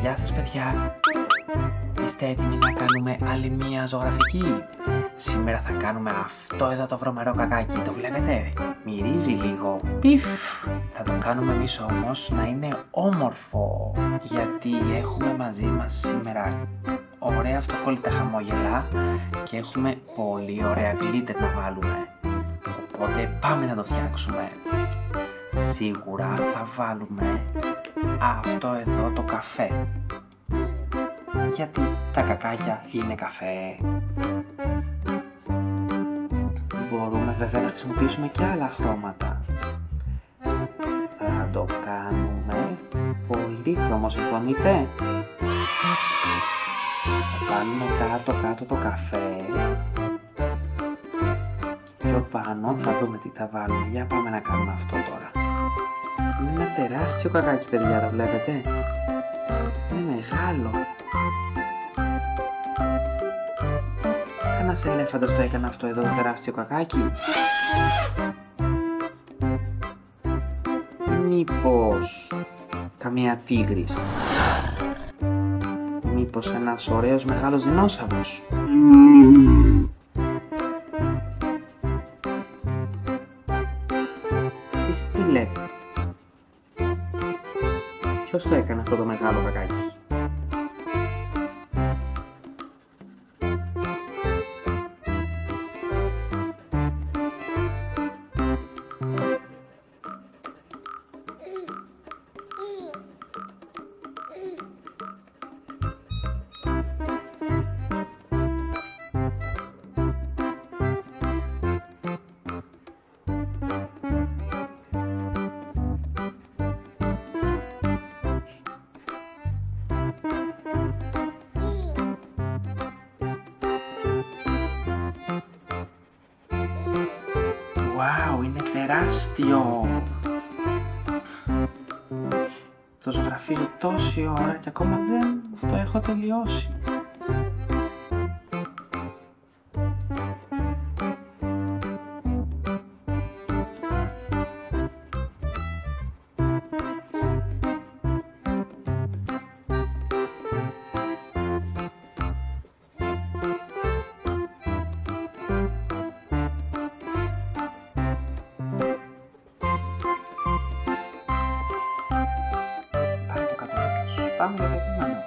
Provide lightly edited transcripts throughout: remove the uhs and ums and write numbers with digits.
Γεια σας παιδιά! Είστε έτοιμοι να κάνουμε άλλη μία ζωγραφική? Σήμερα θα κάνουμε αυτό εδώ το βρωμερό κακάκι, το βλέπετε? Μυρίζει λίγο, πιφ! Θα το κάνουμε εμείς όμως να είναι όμορφο, γιατί έχουμε μαζί μας σήμερα ωραία αυτοκόλλητα χαμόγελα και έχουμε πολύ ωραία glitter να βάλουμε. Οπότε πάμε να το φτιάξουμε. Σίγουρα θα βάλουμε αυτό εδώ το καφέ, γιατί τα κακάκια είναι καφέ. Μπορούμε βέβαια να χρησιμοποιήσουμε και άλλα χρώματα. Θα το κάνουμε πολύχρωμο, συμφωνείτε? Θα βάλουμε κάτω το καφέ. Πιο πάνω θα δούμε τι θα βάλουμε. Για πάμε να κάνουμε αυτό τώρα. Είναι ένα τεράστιο κακάκι, παιδιά, το βλέπετε? Είναι μεγάλο. Ένας ελέφαντας το έκανε αυτό εδώ το τεράστιο κακάκι. Μήπως καμία τίγρης? Μήπως ένας ωραίος μεγάλος δεινόσαυρος? Εσείς τι λέτε? Ποιος το έκανε αυτό το μεγάλο κακάκι? Wow, είναι τεράστιο! Το ζωγραφίζω τόση ώρα και ακόμα δεν το έχω τελειώσει. Πάμε για το επόμενο.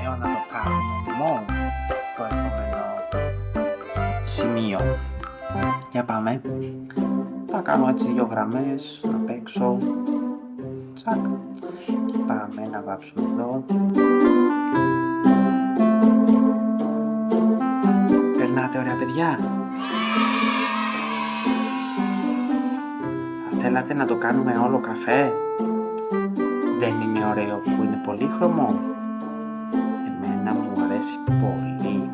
Λέω να το κάνουμε μόνο το επόμενο σημείο. Για πάμε. Θα κάνω έτσι 2 γραμμές να παίξω. Τσακ. Και πάμε να βάψουμε εδώ. Περνάτε ωραία, παιδιά? Θα θέλατε να το κάνουμε όλο καφέ? Δεν είναι ωραίο που είναι πολύχρωμο? Εμένα μου αρέσει πολύ.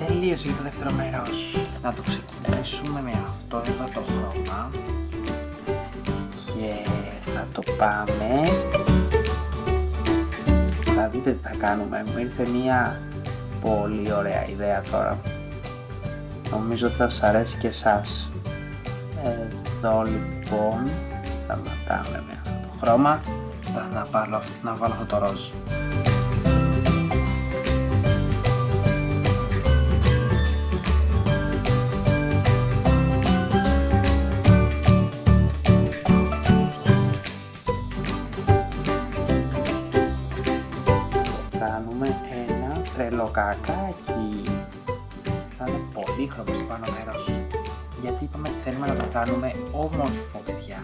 Τελείωσε το δεύτερο μέρος. Να το ξεκινήσουμε με αυτό εδώ το χρώμα και θα το πάμε. Θα δείτε τι θα κάνουμε. Μου ήρθε μια πολύ ωραία ιδέα τώρα. Νομίζω ότι θα σας αρέσει και εσάς. Εδώ λοιπόν Σταματάμε με αυτό το χρώμα. Θα να βάλω αυτό το ροζ. Κάνουμε ένα τρελό κακάκι. Θα είναι πολύχρωμο στο πάνω μέρος. Γιατί είπαμε ότι θέλουμε να το κάνουμε όμορφο, παιδιά.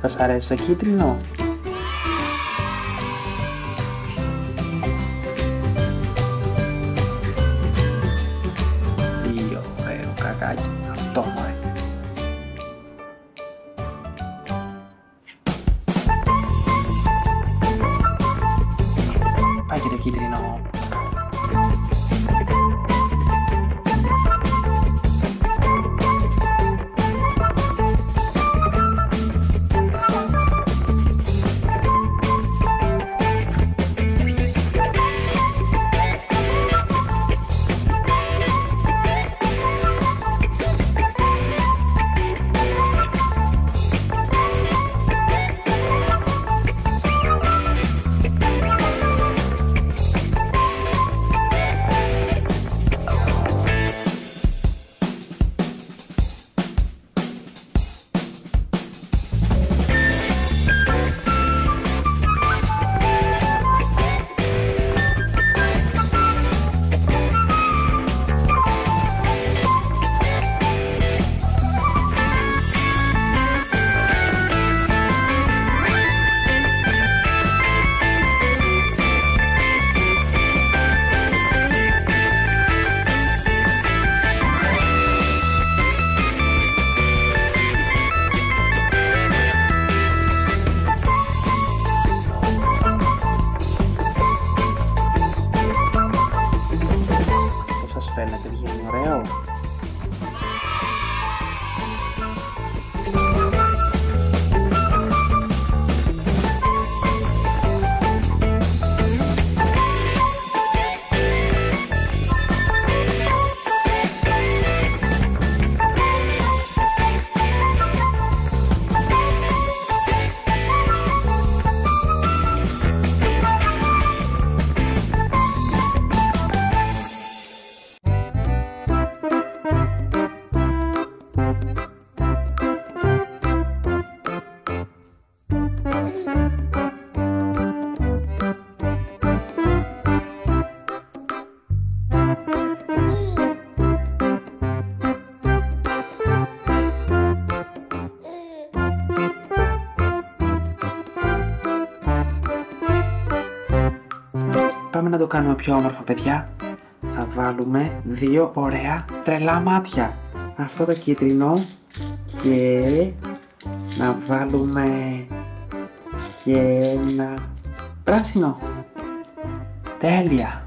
Σας αρέσει το κίτρινο? Τι ωραίο κακάκι. Αυτό μου αρέσει. Πάει και το κίτρινο. Φαίνεται, βγαίνει ωραίο. Πάμε να το κάνουμε πιο όμορφο, παιδιά. Θα βάλουμε δύο ωραία τρελά μάτια. Αυτό το κίτρινο και να βάλουμε και ένα πράσινο. Τέλεια.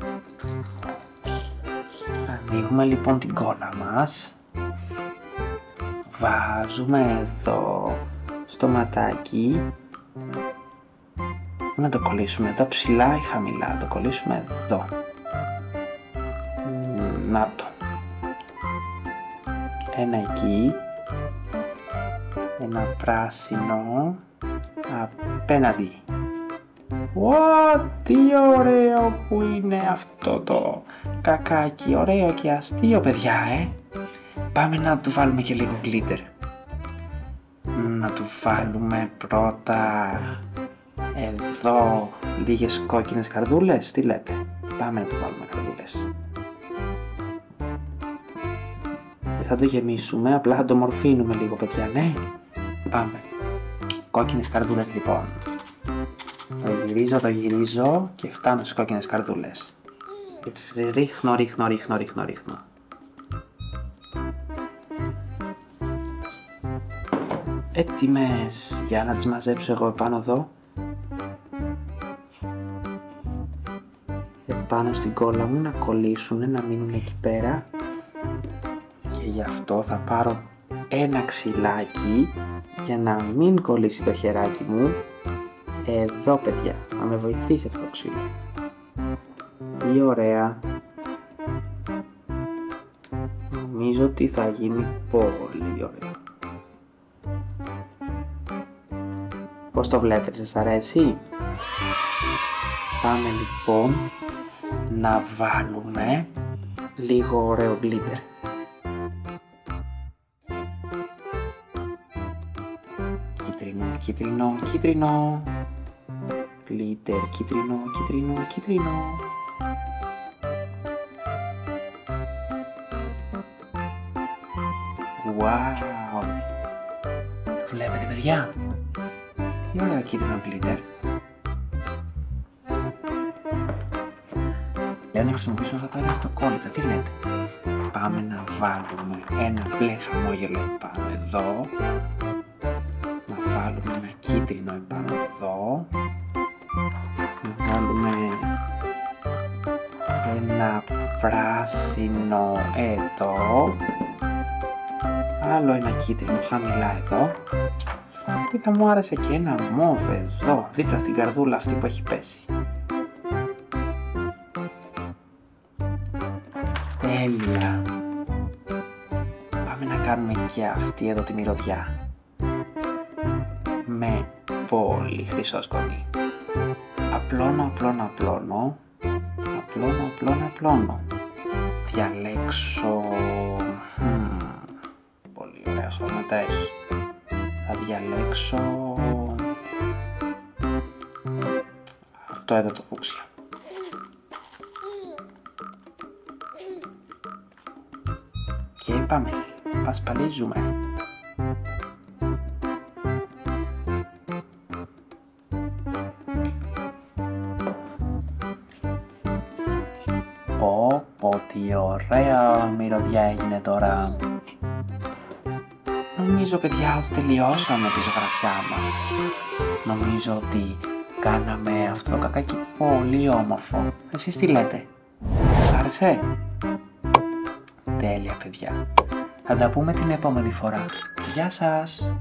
Ανοίγουμε λοιπόν την κόλλα μας. Βάζουμε εδώ στο ματάκι. Να το κολλήσουμε εδώ ψηλά ή χαμηλά. Να το κολλήσουμε εδώ. Να το. Ένα εκεί. Ένα πράσινο απέναντι. Τι ωραίο που είναι αυτό το κακάκι. Ωραίο και αστείο, παιδιά, Πάμε να του βάλουμε και λίγο γκλίτερ. Να του βάλουμε πρώτα εδώ λίγες κόκκινες καρδούλες. Τι λέτε? Πάμε να του βάλουμε καρδούλες. Θα το γεμίσουμε, απλά θα το μορφύνουμε λίγο, παιδιά, ναι. Πάμε. Κόκκινες καρδούλες λοιπόν. Το γυρίζω και φτάνω στις κόκκινες καρδούλες. Ρίχνω. Έτοιμες για να τις μαζέψω εγώ επάνω εδώ. Επάνω στην κόλλα μου να κολλήσουν, να μείνουν εκεί πέρα. Και γι' αυτό θα πάρω ένα ξυλάκι για να μην κολλήσει το χεράκι μου. Εδώ, παιδιά, να με βοηθήσει αυτό το ξύλο. Τι ωραία. Νομίζω ότι θα γίνει πολύ ωραία. Πώς το βλέπετε, σας αρέσει? Πάμε λοιπόν να βάλουμε λίγο ωραίο γκλίτερ. Κίτρινο, κίτρινο, κίτρινο. Γκλίτερ, κίτρινο, κίτρινο, κίτρινο. Wow! Βλέπετε, παιδιά? Τι ωραίο κίτρινο γκλίτερ. Λέω να χρησιμοποιήσουμε αυτά τα ελαστοκόλλητα, τι λέτε? Πάμε να βάλουμε ένα μπλε χαμόγελο επάνω εδώ. Να βάλουμε ένα κίτρινο επάνω εδώ. Να βάλουμε ένα πράσινο εδώ. Άλλο ένα κίτρινο χαμηλά εδώ. Και θα μου άρεσε και ένα μόβ εδώ, δίπλα στην καρδούλα αυτή που έχει πέσει. Τέλεια. Πάμε να κάνουμε και αυτή εδώ τη μυρωδιά. Με πολύ χρυσό σκονί. Απλώνω, απλώνω, απλώνω. Απλώνω, απλώνω, απλώνω. Διαλέξω... Πολύ ωραία σώματα έχει. Θα διαλέξω... αυτό εδώ το φούξια. Και πάμε, πασπαλίζουμε. Πω, τι ωραία μυρωδιά έγινε τώρα. Νομίζω, παιδιά, ότι τελειώσαμε τη ζωγραφιά μας. Νομίζω ότι κάναμε αυτό το κακάκι πολύ όμορφο. Εσείς τι λέτε? Σας άρεσε? Τέλεια, παιδιά. Θα τα πούμε την επόμενη φορά. Γεια σας!